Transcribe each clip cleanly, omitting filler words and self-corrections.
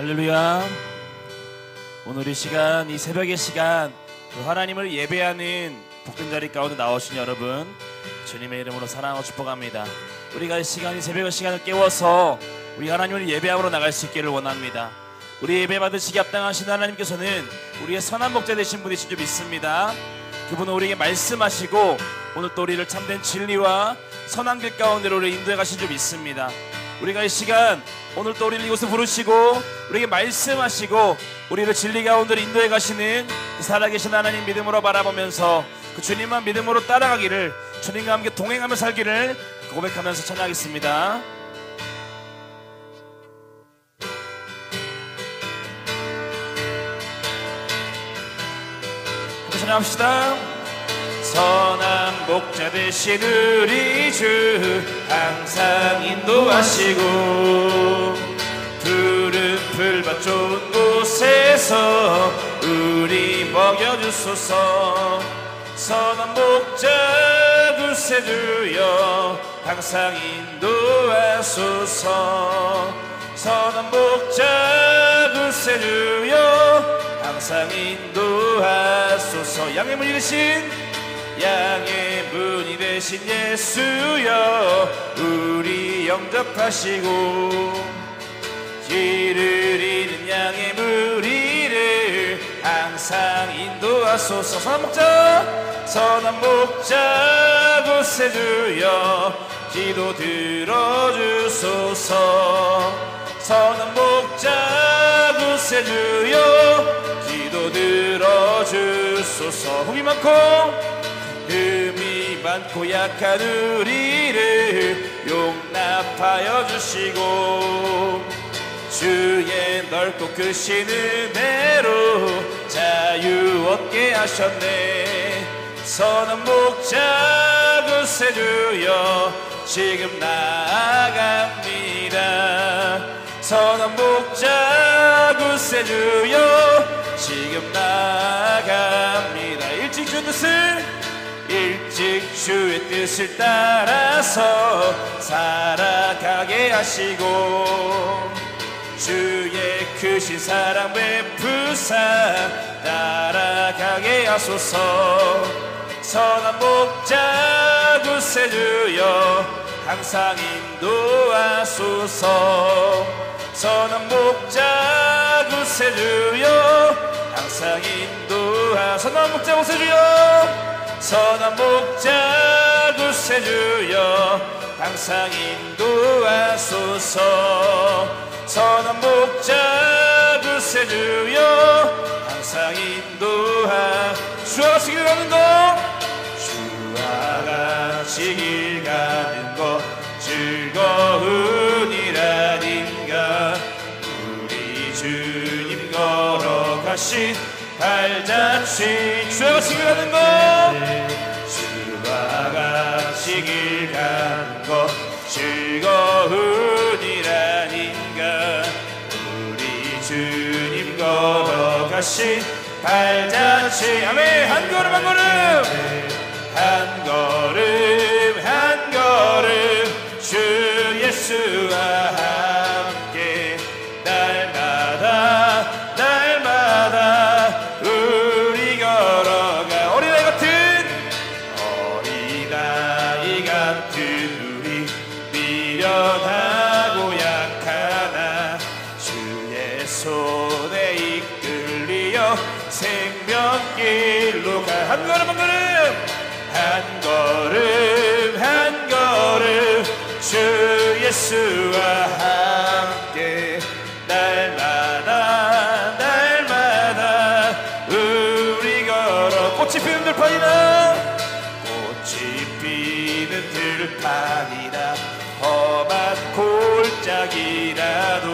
할렐루야. 오늘 이 시간, 이 새벽의 시간, 하나님을 예배하는 복된 자리 가운데 나오신 여러분, 주님의 이름으로 사랑하고 축복합니다. 우리가 이 시간, 이 새벽의 시간을 깨워서 우리 하나님을 예배하러 나갈 수 있기를 원합니다. 우리 예배 받으시기 합당하신 하나님께서는 우리의 선한 목자 되신 분이신 줄 믿습니다. 그분은 우리에게 말씀하시고 오늘 또 우리를 참된 진리와 선한 길 가운데로 우리를 인도해 가신 줄 믿습니다. 우리가 이 시간 오늘 또 우리를 이곳에 부르시고 우리에게 말씀하시고 우리를 진리 가운데로 인도해 가시는 그 살아계신 하나님 믿음으로 바라보면서 그 주님만 믿음으로 따라가기를, 주님과 함께 동행하며 살기를 고백하면서 찬양하겠습니다. 함께 찬양합시다. 선한 목자 되신 우리 주 항상 인도하시고 푸른 풀밭 좋은 곳에서 우리 먹여주소서. 선한 목자 구세주여 항상 인도하소서. 선한 목자 구세주여 항상 인도하소서. 양의 문이 되신 양의 문이 되신 예수여 우리 영접하시고 길을 잃은 양의 무리를 항상 인도하소서. 선한 목자 구세주여 기도 들어주소서. 선한 목자 구세주여 기도 들어주소서. 흠이 많고 약한 우리를 용납하여 주시고 주의 넓고 크신 은혜로 자유 얻게 하셨네. 선한 목자 구세주여 지금 나아갑니다. 선한 목자 구세주여 지금 나아갑니다. 일찍 주의 뜻을 따라서 살아가게 하시고 주의 크신 사랑 베푸사 따라가게 하소서. 선한 목자 구세주여 항상 인도하소서. 선한 목자 구세주여 항상 선한 목자 구세주여 선한 목자 구세주여 항상 인도하소서. 선한 목자 구세주여 항상 주와 같이 길 가는 것 주와 같이 길 가는 것 즐거운 일 아닌가. 우리 주님 걸어가신 발자취 주와 같이 길 가는 것 주와 같이 길 가는 것 즐거운 일 아닌가. 우리 주님 걸어가신 발자취 아멘. 한 걸음 한 걸음 한 걸음 한 걸음 주 예수와 함께 날마다 우리 걸어가. 어린아이 같은 우리 미련하고 약하나 주의 손에 이끌리어 생명길로 가. 한 걸음 한 걸음 한 걸음 한 걸음 주 예수와 함께 날마다 우리 걸어. 꽃이 피는 들판이나 험한 골짜기라도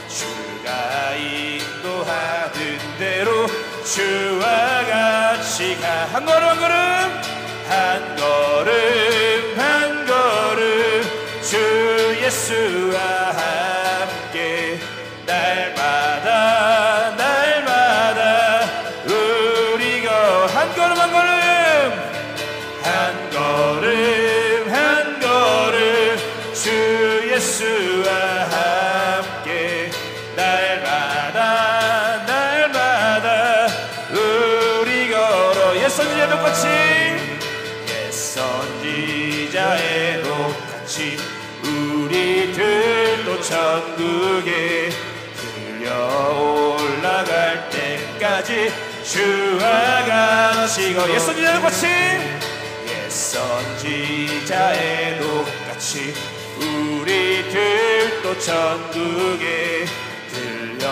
주가 인도하는 대로 주와 같이 가. 한 걸음 한 걸음 한 걸음 한 걸음 주 예수와 함께 날마다 우리 한 걸음 한 걸음 한 걸음 한 걸음 주 예수와 함께 날마다 선지자의 녹같이 옛 선지자의 녹같이 우리들도 천국에 들려 올라갈 때까지 주와 같이 옛 선지자의 녹같이 옛 선지자의 녹같이 우리들도 천국에 들려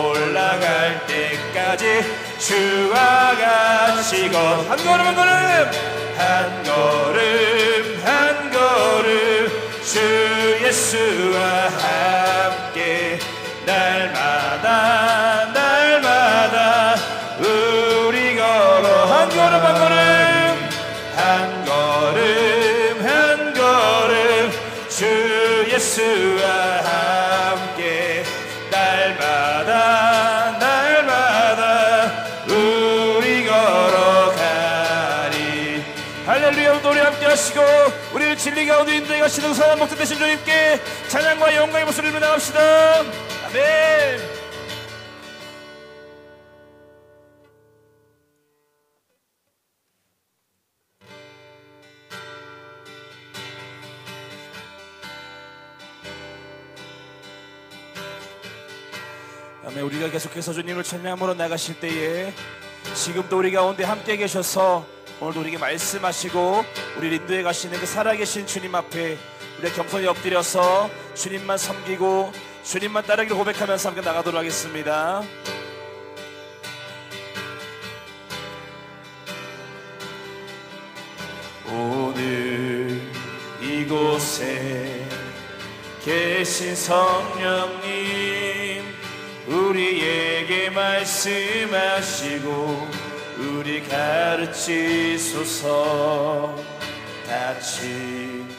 올라갈 때까지 주와 같이 한 걸음 한 걸음 한 걸음 한 걸음 주 예수와 함께 날마다 날마다 우리 걸어 한 걸음 한 걸음 한 걸음 한 걸음 주 예수와 함께 날마다 날마다 우리 걸어가리. 할렐루야. 우리 함께 하시고 우리를 진리 가운데 인도해 가시는 선한 목자 되신 주님께 찬양과 영광의 목소리를 나갑시다. 아멘. 아멘. 우리가 계속해서 주님을 찬양함으로 나가실 때에 지금도 우리 가운데 함께 계셔서 오늘도 우리에게 말씀하시고 우리를 인도해 가시는 그 살아계신 주님 앞에 우리가 겸손히 엎드려서 주님만 섬기고 주님만 따르기를 고백하면서 함께 나가도록 하겠습니다. 오늘 이곳에 계신 성령님 우리에게 말씀하시고 우리 가르치소서. 닫힌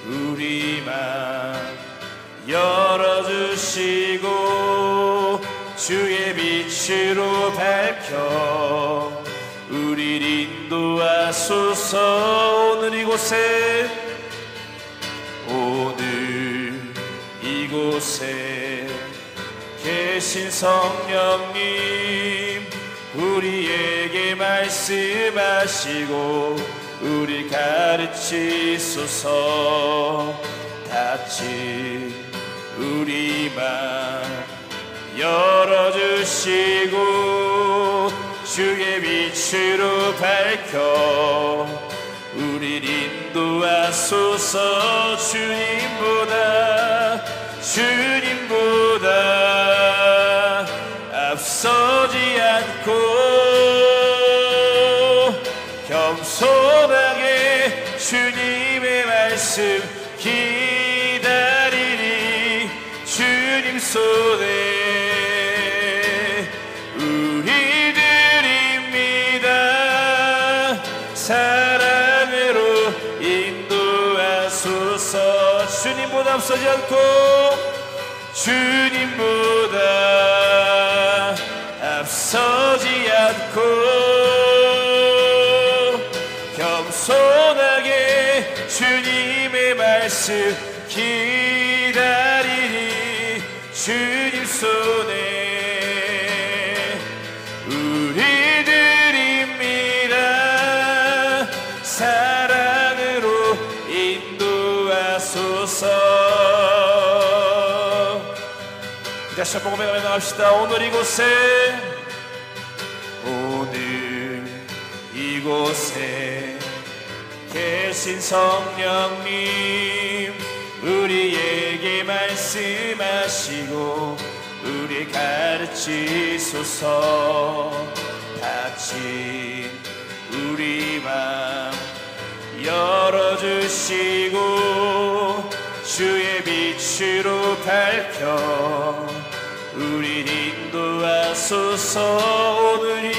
우리 맘 열어주시고 주의 빛으로 밝혀 우리를 인도하소서. 오늘 이곳에 계신 성령님 우리에게 말씀하시고 우리 가르치소서. 닫힌 우리 맘 열어주시고 주의 빛으로 밝혀 우리를 인도하소서. 주님보다 앞서지 않고 겸손하게 주님의 말씀 기다리니 주님 손에 우리 드립니다. 사랑으로 인도하소서. 주님보다 앞서지 않고 주님보다 앞서지 않고 겸손하게 주님의 말씀 기다리니 주님 손에 우리 드립니다. 사랑으로 인도하소서. 다시 한번 고백하며 나갑시다. 오늘 이곳에 계신 성령님 우리에게 말씀하시고 우리 가르치소서. 닫힌 우리 맘 열어주시고 주의 빛으로 밝혀 우리 인도하소서. 오늘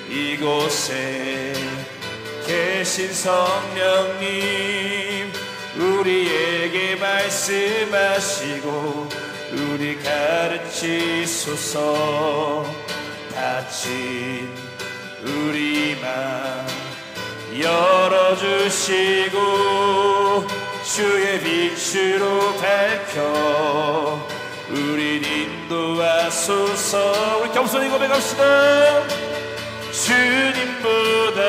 이곳에 계신 성령님 우리에게 말씀하시고 우리 가르치소서. 닫힌 우리 맘 열어주시고 주의 빛으로 밝혀 우리 인도하소서. 우리 겸손히 고백합시다. 주님보다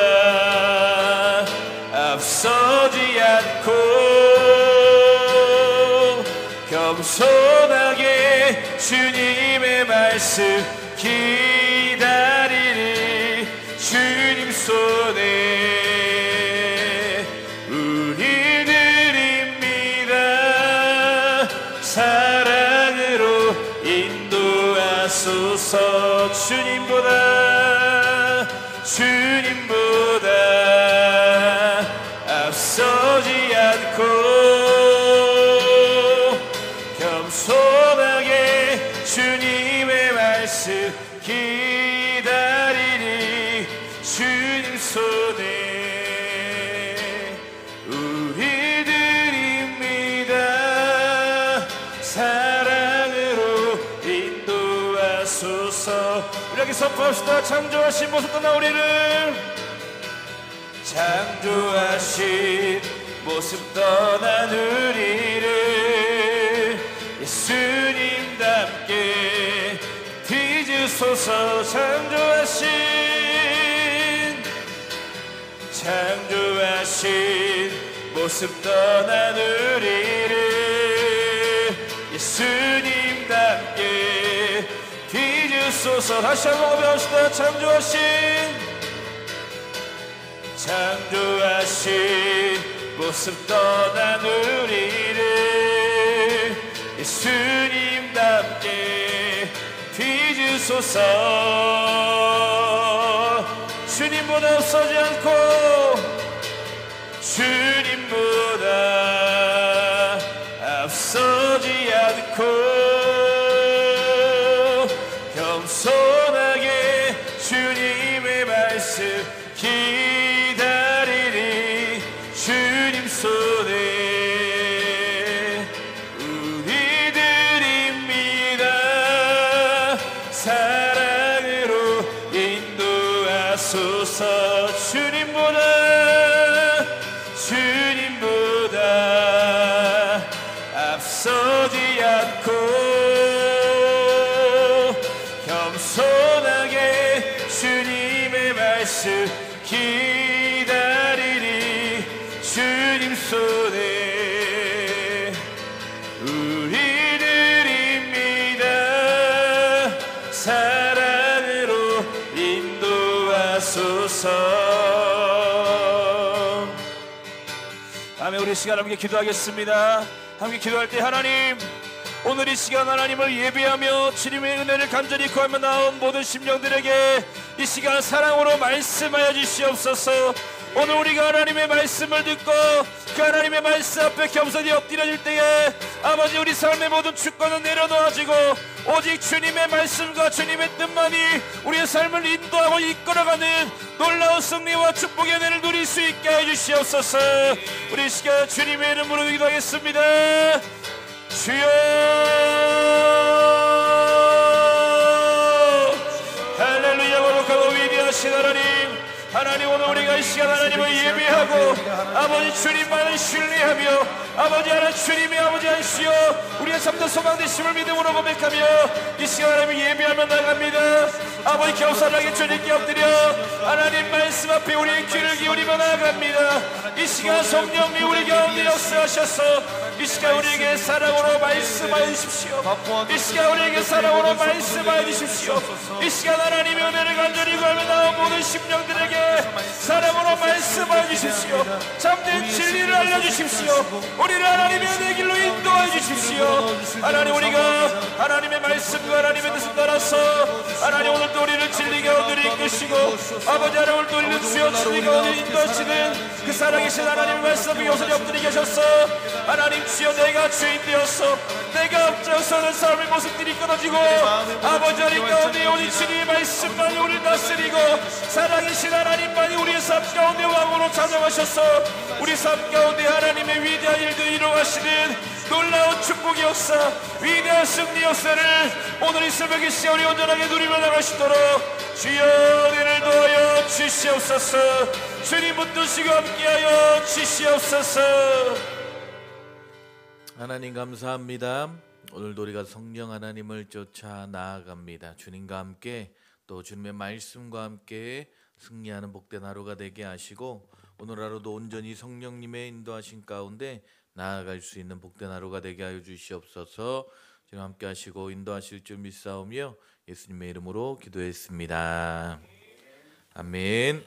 앞서지 않고 겸손하게 주님의 말씀 기다리리. 주님 손에 우리 드립니다. 사랑으로 인도하소서. 주님보다 앞서지 않고 겸손하게 주님의 말씀 기다리니. 주님 손에 우리 드립니다. 사랑으로 인도하소서. 우리 선포합시다. 창조하신 모습 떠나 우리를, 창조하신 모습 떠난 우리를 예수님답게 빚으소서. 창조하신 모습 떠난 우리를 예수님답게 빚으소서. 다시 한번 고백합시다. 창조하신 모습 떠난 우리를 예수님답게 빚으소서. 주님보다 앞서지 않고 겸손하게 주님의 말씀 기다리리. 주님 손에 우리 드립니다. 사랑으로 인도하소서. 주님보다 앞서지 않고 겸손하게 주님의 말씀 기다리니. 주님 손에 우리 드립니다. 사랑으로 인도하소서. 아멘. 우리 시간 함께 기도하겠습니다. 함께 기도할 때 하나님, 오늘 이 시간 하나님을 예배하며 주님의 은혜를 간절히 구하며 나온 모든 심령들에게 이 시간 사랑으로 말씀하여 주시옵소서. 오늘 우리가 하나님의 말씀을 듣고 그 하나님의 말씀 앞에 겸손히 엎드려질 때에 아버지 우리 삶의 모든 주권은 내려놓아지고 오직 주님의 말씀과 주님의 뜻만이 우리의 삶을 인도하고 이끌어가는 놀라운 승리와 축복의 은혜를 누릴 수 있게 해주시옵소서. 우리 이 시간 주님의 이름으로 기도하겠습니다. 주여, 할렐루야. 거룩하고 위대하신 하나님, 오늘 우리가 이 시간 하나님을 예배하고 아버지 주님만을 신뢰하며 아버지 하나님 주님의 아버지 하시오 우리의 참된 소망되심을 믿음으로 고백하며 이 시간 하나님을 예배하며 나갑니다. 아버지 겸손하게 주님께 엎드려 하나님 말씀 앞에 우리의 귀를 기울이며 나아갑니다. 이 시간 성령님 우리 가운데 역사하셔서 이 시간 우리에게 사랑으로 말씀하여 주십시오. 이 시간 우리에게 사랑으로 말씀하여 주십시오. 이 시간 하나님의 은혜를 간절히 구하며 나온 모든 심령들에게 사랑으로 말씀하여 주십시오. 참된 진리를 알려주십시오. 우리를 하나님의 은혜의 길로 인도하여 주십시오. 하나님, 우리가 하나님의 말씀과 하나님의 뜻을 따라서 하나님 오늘도 우리를 진리 가운데 이끄시고 아버지 하나님 오늘도 우리를 주여 진리 가운데 인도하시는 그 살아계신 하나님의 말씀 앞에 요소리 엎드리 계셔서 하나님 주여 내가 주인 되었어 내가 앞장서는 삶의 모습들이 끊어지고 아버지 하나님 가운데 오직 주님의 말씀만이 우리를 다스리고 살아계신 하나님만이 우리의 삶 가운데 왕으로 찾아가셔서 우리 삶 가운데 하나님의 위대한 일들 이루어가시는 놀라운 축복의 역사, 위대한 승리 역사를 오늘 이 새벽에 시간 우리 온전하게 누리며 나가시도록 주여 은혜를 더하여 주시옵소서. 주님 붙드시고 함께하여 주시옵소서. 하나님 감사합니다. 오늘도 우리가 성령 하나님을 쫓아 나아갑니다. 주님과 함께 또 주님의 말씀과 함께 승리하는 복된 하루가 되게 하시고 오늘 하루도 온전히 성령님의 인도하신 가운데 나아갈 수 있는 복된 하루가 되게 하여 주시옵소서. 지금 함께 하시고 인도하실 줄 믿사오며 예수님의 이름으로 기도했습니다. 아멘.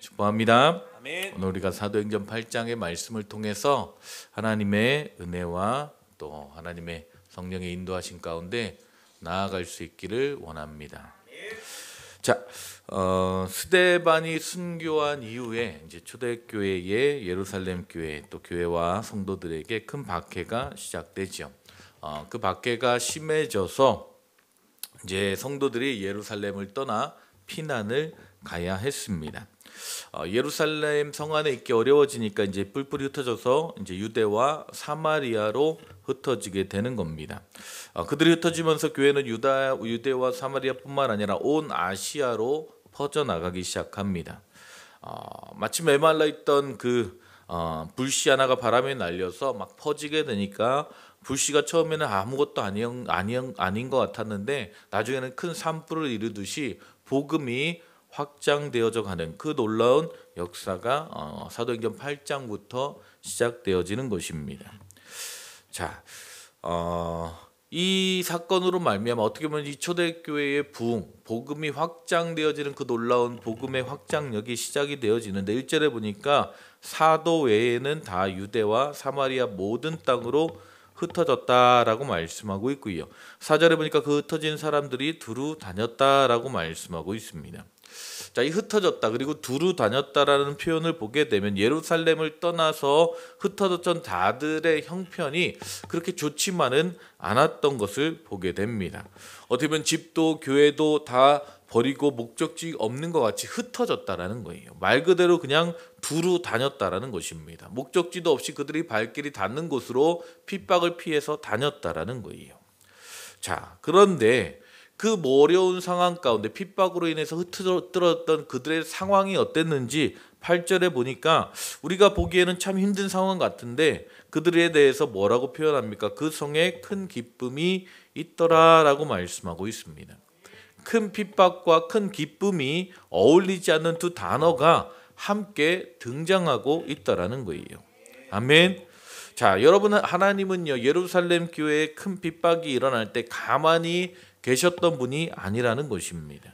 축복합니다. 아멘. 오늘 우리가 사도행전 8장의 말씀을 통해서 하나님의 은혜와 또 하나님의 성령의 인도하신 가운데 나아갈 수 있기를 원합니다. 자, 스데반이 순교한 이후에 이제 초대교회의 예루살렘 교회 또 교회와 성도들에게 큰 박해가 시작되죠. 그 박해가 심해져서 이제 성도들이 예루살렘을 떠나 피난을 가야 했습니다. 예루살렘 성 안에 있기 어려워지니까 이제 뿔뿔이 흩어져서 이제 유대와 사마리아로 흩어지게 되는 겁니다. 그들이 흩어지면서 교회는 유대와 사마리아뿐만 아니라 온 아시아로 퍼져나가기 시작합니다. 마치 메말라 있던 그 불씨 하나가 바람에 날려서 막 퍼지게 되니까 불씨가 처음에는 아무것도 아닌 것 같았는데 나중에는 큰 산불을 이루듯이 복음이 확장되어져 가는 그 놀라운 역사가 사도행전 8장부터 시작되어지는 것입니다. 자, 이 사건으로 말미암아 어떻게 보면 이 초대교회의 부흥, 복음이 확장되어지는 그 놀라운 복음의 확장력이 시작이 되어지는데 1절에 보니까 사도 외에는 다 유대와 사마리아 모든 땅으로 흩어졌다라고 말씀하고 있고요. 4절에 보니까 그 흩어진 사람들이 두루 다녔다라고 말씀하고 있습니다. 자, 이 흩어졌다 그리고 두루 다녔다라는 표현을 보게 되면 예루살렘을 떠나서 흩어졌던 자들의 형편이 그렇게 좋지만은 않았던 것을 보게 됩니다. 어떻게 보면 집도 교회도 다 버리고 목적지 없는 것 같이 흩어졌다라는 거예요. 말 그대로 그냥 두루 다녔다라는 것입니다. 목적지도 없이 그들이 발길이 닿는 곳으로 핍박을 피해서 다녔다라는 거예요. 자, 그런데 그 어려운 상황 가운데 핍박으로 인해서 흩어졌던 그들의 상황이 어땠는지 8절에 보니까 우리가 보기에는 참 힘든 상황 같은데 그들에 대해서 뭐라고 표현합니까? 그 성에 큰 기쁨이 있더라라고 말씀하고 있습니다. 큰 핍박과 큰 기쁨이 어울리지 않는 두 단어가 함께 등장하고 있다라는 거예요. 아멘. 자, 여러분, 하나님은요 예루살렘 교회에 큰 핍박이 일어날 때 가만히 계셨던 분이 아니라는 것입니다.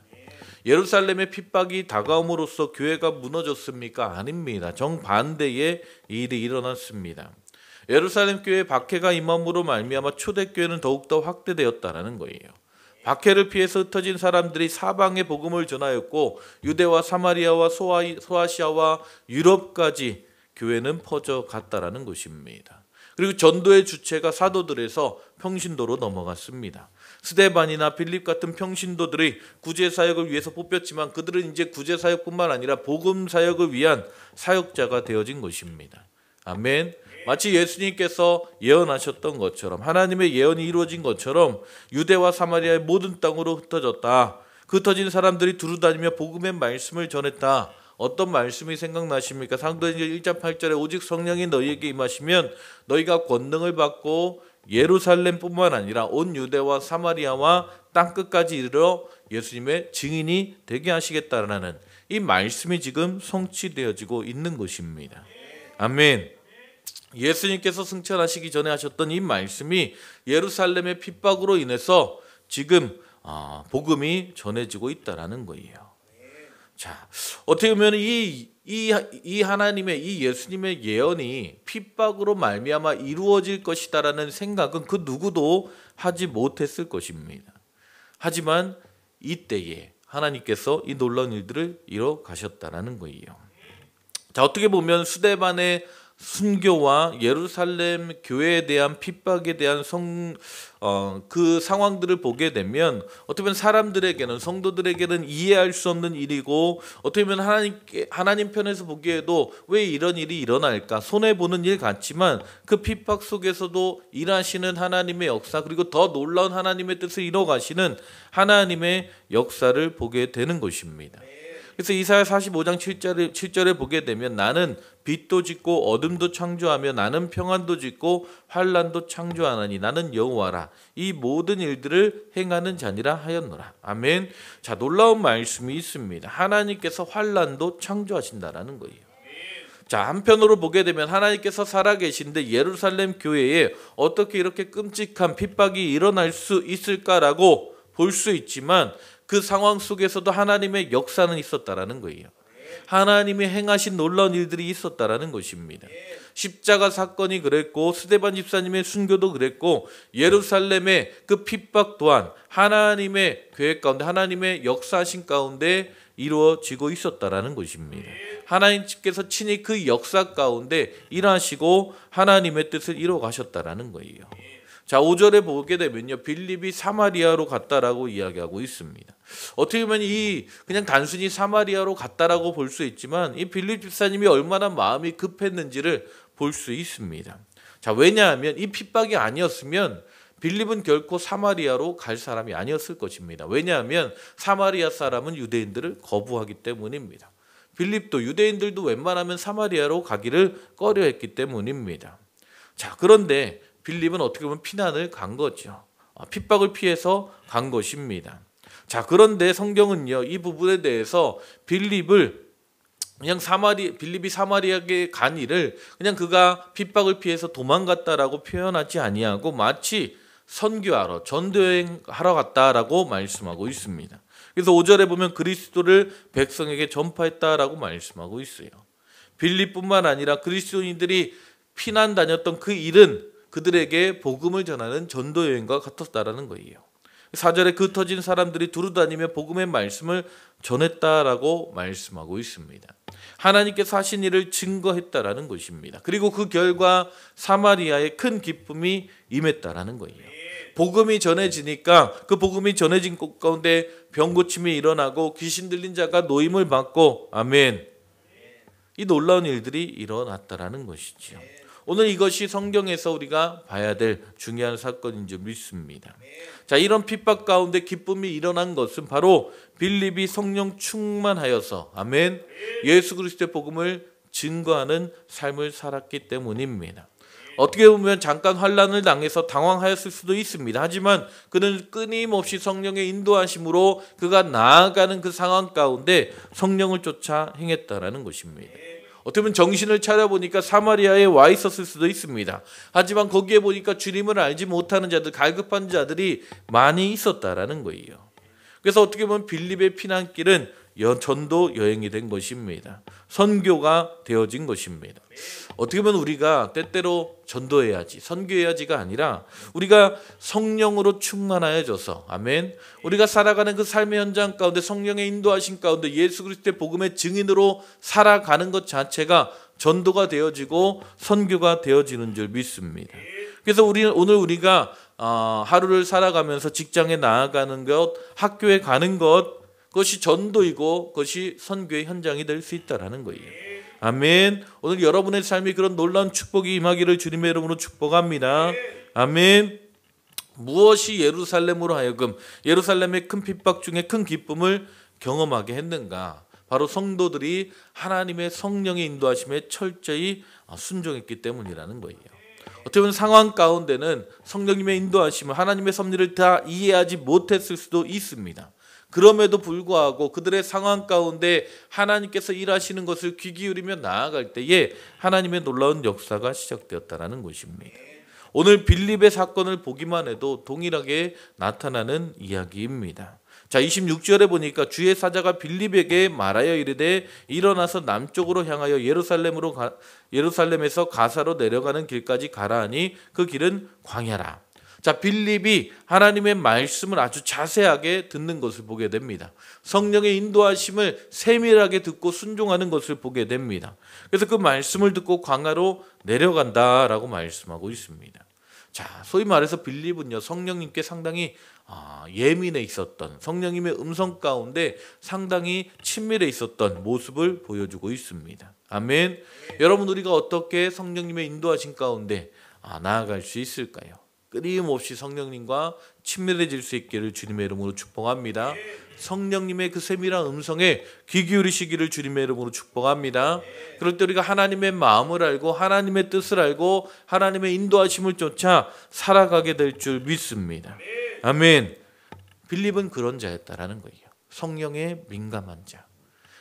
예루살렘의 핍박이 다가옴으로써 교회가 무너졌습니까? 아닙니다. 정반대의 일이 일어났습니다. 예루살렘 교회에 박해가 임함으로 말미암아 초대교회는 더욱더 확대되었다는 거예요. 박해를 피해서 흩어진 사람들이 사방에 복음을 전하였고 유대와 사마리아와 소아시아와 유럽까지 교회는 퍼져갔다는 것입니다. 그리고 전도의 주체가 사도들에서 평신도로 넘어갔습니다. 스데반이나 빌립 같은 평신도들이 구제사역을 위해서 뽑혔지만 그들은 이제 구제사역뿐만 아니라 복음사역을 위한 사역자가 되어진 것입니다. 아멘. 마치 예수님께서 예언하셨던 것처럼 하나님의 예언이 이루어진 것처럼 유대와 사마리아의 모든 땅으로 흩어졌다. 그 흩어진 사람들이 두루다니며 복음의 말씀을 전했다. 어떤 말씀이 생각나십니까? 사도행전 1장 8절에 오직 성령이 너희에게 임하시면 너희가 권능을 받고 예루살렘뿐만 아니라 온 유대와 사마리아와 땅끝까지 이르러 예수님의 증인이 되게 하시겠다라는 이 말씀이 지금 성취되어지고 있는 것입니다. 아멘. 예수님께서 승천하시기 전에 하셨던 이 말씀이 예루살렘의 핍박으로 인해서 지금 복음이 전해지고 있다라는 거예요. 자, 어떻게 보면 이 하나님의 이 예수님의 예언이 핍박으로 말미암아 이루어질 것이다라는 생각은 그 누구도 하지 못했을 것입니다. 하지만 이때에 하나님께서 이 놀라운 일들을 이뤄 가셨다라는 거예요. 자, 어떻게 보면 스데반의 순교와 예루살렘 교회에 대한 핍박에 대한 그 상황들을 보게 되면 어떻게 보면 사람들에게는 성도들에게는 이해할 수 없는 일이고 어떻게 보면 하나님 편에서 보기에도 왜 이런 일이 일어날까 손해보는 일 같지만 그 핍박 속에서도 일하시는 하나님의 역사 그리고 더 놀라운 하나님의 뜻을 이뤄가시는 하나님의 역사를 보게 되는 것입니다. 그래서 이사야 45장 7절에 보게 되면 나는 빛도 짓고 어둠도 창조하며 나는 평안도 짓고 환란도 창조하나니 나는 여호와라. 이 모든 일들을 행하는 자니라 하였노라. 아멘. 자, 놀라운 말씀이 있습니다. 하나님께서 환란도 창조하신다라는 거예요. 자, 한편으로 보게 되면 하나님께서 살아계신데 예루살렘 교회에 어떻게 이렇게 끔찍한 핍박이 일어날 수 있을까라고 볼 수 있지만 그 상황 속에서도 하나님의 역사는 있었다라는 거예요. 하나님이 행하신 놀라운 일들이 있었다라는 것입니다. 십자가 사건이 그랬고 스데반 집사님의 순교도 그랬고 예루살렘의 그 핍박 또한 하나님의 계획 가운데 하나님의 역사하신 가운데 이루어지고 있었다라는 것입니다. 하나님께서 친히 그 역사 가운데 일하시고 하나님의 뜻을 이루어 가셨다라는 거예요. 자, 5절에 보게 되면요, 빌립이 사마리아로 갔다라고 이야기하고 있습니다. 어떻게 보면 그냥 단순히 사마리아로 갔다라고 볼 수 있지만 이 빌립 집사님이 얼마나 마음이 급했는지를 볼 수 있습니다. 자, 왜냐하면 이 핍박이 아니었으면 빌립은 결코 사마리아로 갈 사람이 아니었을 것입니다. 왜냐하면 사마리아 사람은 유대인들을 거부하기 때문입니다. 빌립도 유대인들도 웬만하면 사마리아로 가기를 꺼려했기 때문입니다. 자, 그런데 빌립은 어떻게 보면 피난을 간 거죠. 핍박을 피해서 간 것입니다. 자, 그런데 성경은요, 이 부분에 대해서 빌립이 사마리아에 간 일을 그냥 그가 핍박을 피해서 도망갔다라고 표현하지 아니하고 마치 선교하러 전도여행하러 갔다라고 말씀하고 있습니다. 그래서 5절에 보면 그리스도를 백성에게 전파했다라고 말씀하고 있어요. 빌립뿐만 아니라 그리스도인들이 피난 다녔던 그 일은 그들에게 복음을 전하는 전도여행과 같았다라는 거예요. 4절에 그 터진 사람들이 두루다니며 복음의 말씀을 전했다라고 말씀하고 있습니다. 하나님께서 하신 일을 증거했다라는 것입니다. 그리고 그 결과 사마리아에 큰 기쁨이 임했다라는 거예요. 복음이 전해지니까 그 복음이 전해진 곳 가운데 병 고침이 일어나고 귀신 들린 자가 노임을 받고, 아멘, 이 놀라운 일들이 일어났다라는 것이죠. 오늘 이것이 성경에서 우리가 봐야 될 중요한 사건인 줄 믿습니다. 자, 이런 핍박 가운데 기쁨이 일어난 것은 바로 빌립이 성령 충만하여서, 아멘, 예수 그리스도의 복음을 증거하는 삶을 살았기 때문입니다. 어떻게 보면 잠깐 환난을 당해서 당황하였을 수도 있습니다. 하지만 그는 끊임없이 성령의 인도하심으로 그가 나아가는 그 상황 가운데 성령을 쫓아 행했다라는 것입니다. 어떻게 보면 정신을 차려보니까 사마리아에 와 있었을 수도 있습니다. 하지만 거기에 보니까 주님을 알지 못하는 자들, 갈급한 자들이 많이 있었다라는 거예요. 그래서 어떻게 보면 빌립의 피난길은 전도 여행이 된 것입니다. 선교가 되어진 것입니다. 어떻게 보면 우리가 때때로 전도해야지, 선교해야지가 아니라 우리가 성령으로 충만하여져서, 아멘, 우리가 살아가는 그 삶의 현장 가운데 성령의 인도하신 가운데 예수 그리스도의 복음의 증인으로 살아가는 것 자체가 전도가 되어지고 선교가 되어지는 줄 믿습니다. 그래서 오늘 우리가 하루를 살아가면서 직장에 나아가는 것, 학교에 가는 것, 그것이 전도이고 그것이 선교의 현장이 될 수 있다라는 거예요. 아멘. 오늘 여러분의 삶이 그런 놀라운 축복이 임하기를 주님의 이름으로 축복합니다. 아멘. 무엇이 예루살렘으로 하여금 예루살렘의 큰 핍박 중에 큰 기쁨을 경험하게 했는가? 바로 성도들이 하나님의 성령의 인도하심에 철저히 순종했기 때문이라는 거예요. 어떻게 보면 상황 가운데는 성령님의 인도하심을, 하나님의 섭리를 다 이해하지 못했을 수도 있습니다. 그럼에도 불구하고 그들의 상황 가운데 하나님께서 일하시는 것을 귀 기울이며 나아갈 때에 하나님의 놀라운 역사가 시작되었다는 것입니다. 오늘 빌립의 사건을 보기만 해도 동일하게 나타나는 이야기입니다. 자, 26절에 보니까 주의 사자가 빌립에게 말하여 이르되 일어나서 남쪽으로 향하여 예루살렘에서 가사로 내려가는 길까지 가라 하니 그 길은 광야라. 자, 빌립이 하나님의 말씀을 아주 자세하게 듣는 것을 보게 됩니다. 성령의 인도하심을 세밀하게 듣고 순종하는 것을 보게 됩니다. 그래서 그 말씀을 듣고 광야로 내려간다라고 말씀하고 있습니다. 자, 소위 말해서 빌립은요, 성령님께 상당히 예민해 있었던, 성령님의 음성 가운데 상당히 친밀해 있었던 모습을 보여주고 있습니다. 아멘. 여러분, 우리가 어떻게 성령님의 인도하심 가운데 나아갈 수 있을까요? 끊임없이 성령님과 친밀해질 수 있기를 주님의 이름으로 축복합니다. 성령님의 그 세밀한 음성에 귀 기울이시기를 주님의 이름으로 축복합니다. 그럴 때 우리가 하나님의 마음을 알고 하나님의 뜻을 알고 하나님의 인도하심을 쫓아 살아가게 될 줄 믿습니다. 아멘. 빌립은 그런 자였다라는 거예요. 성령에 민감한 자.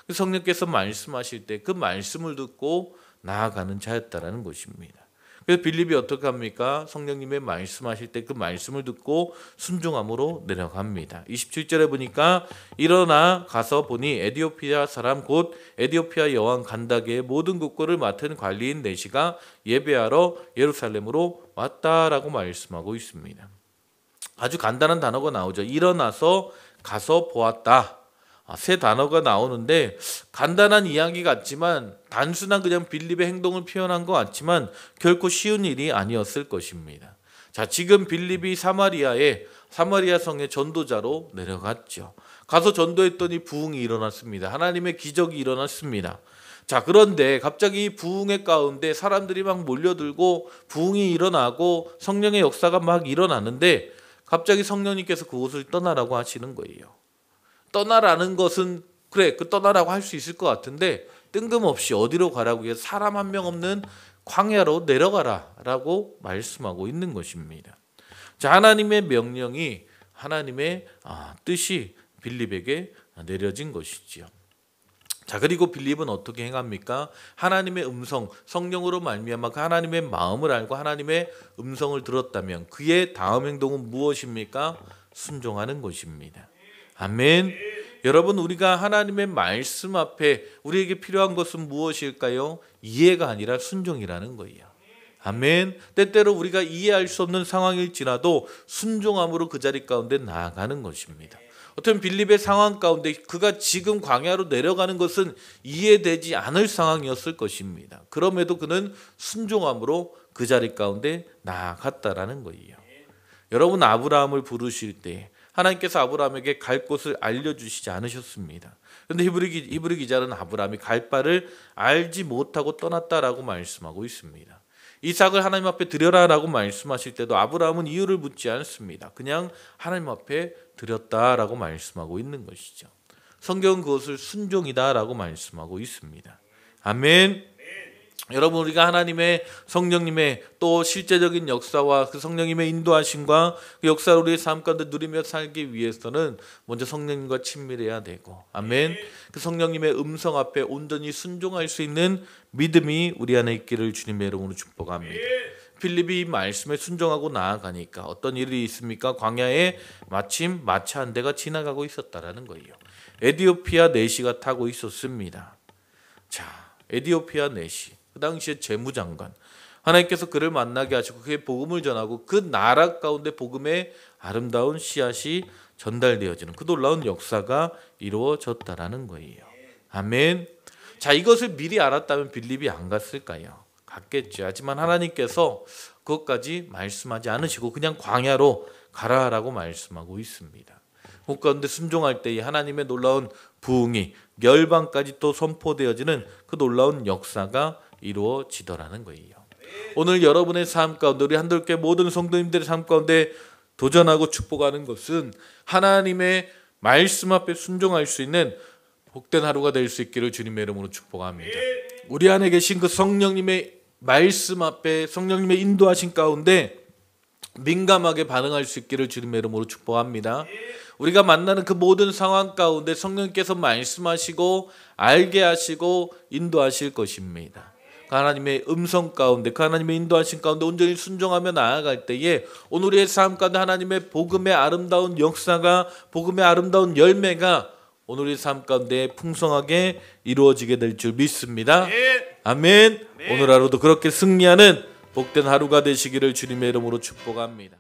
성령께서 말씀하실 때 그 말씀을 듣고 나아가는 자였다라는 것입니다. 그래서 빌립이 어떻게 합니까? 성령님의 말씀하실 때 그 말씀을 듣고 순종함으로 내려갑니다. 27절에 보니까 일어나 가서 보니 에디오피아 사람 곧 에디오피아 여왕 간다게의 모든 국고를 맡은 관리인 네시가 예배하러 예루살렘으로 왔다라고 말씀하고 있습니다. 아주 간단한 단어가 나오죠. 일어나서 가서 보았다. 세 단어가 나오는데 간단한 이야기 같지만 단순한 그냥 빌립의 행동을 표현한 것 같지만 결코 쉬운 일이 아니었을 것입니다. 자, 지금 빌립이 사마리아 성의 전도자로 내려갔죠. 가서 전도했더니 부흥이 일어났습니다. 하나님의 기적이 일어났습니다. 자, 그런데 갑자기 부흥의 가운데 사람들이 막 몰려들고 부흥이 일어나고 성령의 역사가 막 일어나는데 갑자기 성령님께서 그곳을 떠나라고 하시는 거예요. 떠나라는 것은 그래 그 떠나라고 할 수 있을 것 같은데 뜬금없이 어디로 가라고 해서 사람 한 명 없는 광야로 내려가라라고 말씀하고 있는 것입니다. 자, 하나님의 명령이 하나님의 뜻이 빌립에게 내려진 것이지요. 자, 그리고 빌립은 어떻게 행합니까? 하나님의 음성, 성령으로 말미암아 하나님의 마음을 알고 하나님의 음성을 들었다면 그의 다음 행동은 무엇입니까? 순종하는 것입니다. 아멘. 여러분, 우리가 하나님의 말씀 앞에 우리에게 필요한 것은 무엇일까요? 이해가 아니라 순종이라는 거예요. 아멘. 때때로 우리가 이해할 수 없는 상황일지라도 순종함으로 그 자리 가운데 나아가는 것입니다. 어떤 빌립의 상황 가운데 그가 지금 광야로 내려가는 것은 이해되지 않을 상황이었을 것입니다. 그럼에도 그는 순종함으로 그 자리 가운데 나아갔다라는 거예요. 여러분, 아브라함을 부르실 때 하나님께서 아브라함에게 갈 곳을 알려주시지 않으셨습니다. 그런데 히브리 기자는 아브라함이 갈 바를 알지 못하고 떠났다라고 말씀하고 있습니다. 이삭을 하나님 앞에 드려라라고 말씀하실 때도 아브라함은 이유를 묻지 않습니다. 그냥 하나님 앞에 드렸다라고 말씀하고 있는 것이죠. 성경은 그것을 순종이다라고 말씀하고 있습니다. 아멘. 여러분, 우리가 하나님의 성령님의 또 실제적인 역사와 그 성령님의 인도하심과 그 역사를 우리의 삶 가운데 누리며 살기 위해서는 먼저 성령님과 친밀해야 되고, 아멘. 그 성령님의 음성 앞에 온전히 순종할 수 있는 믿음이 우리 안에 있기를 주님의 이름으로 축복합니다. 빌립이 말씀에 순종하고 나아가니까 어떤 일이 있습니까? 광야에 마침 마차 한 대가 지나가고 있었다라는 거예요. 에디오피아 내시가 타고 있었습니다. 자, 에디오피아 내시, 그 당시에 재무장관, 하나님께서 그를 만나게 하시고 그의 복음을 전하고 그 나라 가운데 복음의 아름다운 씨앗이 전달되어지는 그 놀라운 역사가 이루어졌다라는 거예요. 아멘. 자, 이것을 미리 알았다면 빌립이 안 갔을까요? 갔겠죠. 하지만 하나님께서 그것까지 말씀하지 않으시고 그냥 광야로 가라라고 말씀하고 있습니다. 그 가운데 순종할 때에 하나님의 놀라운 부흥이 열방까지 또 선포되어지는 그 놀라운 역사가 이루어지더라는 거예요. 오늘 여러분의 삶 가운데 우리 한돌교회 모든 성도님들의 삶 가운데 도전하고 축복하는 것은 하나님의 말씀 앞에 순종할 수 있는 복된 하루가 될 수 있기를 주님의 이름으로 축복합니다. 우리 안에 계신 그 성령님의 말씀 앞에 성령님의 인도하신 가운데 민감하게 반응할 수 있기를 주님의 이름으로 축복합니다. 우리가 만나는 그 모든 상황 가운데 성령께서 말씀하시고 알게 하시고 인도하실 것입니다. 그 하나님의 음성 가운데 그 하나님의 인도하신 가운데 온전히 순종하며 나아갈 때에 오늘 우리의 삶 가운데 하나님의 복음의 아름다운 역사가 복음의 아름다운 열매가 오늘 우리의 삶 가운데 풍성하게 이루어지게 될 줄 믿습니다. 아멘. 오늘 하루도 그렇게 승리하는 복된 하루가 되시기를 주님의 이름으로 축복합니다.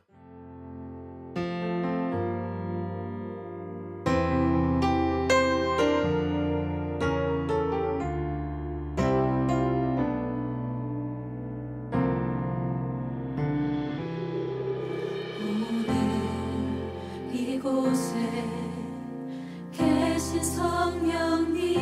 이곳에 계신 성령님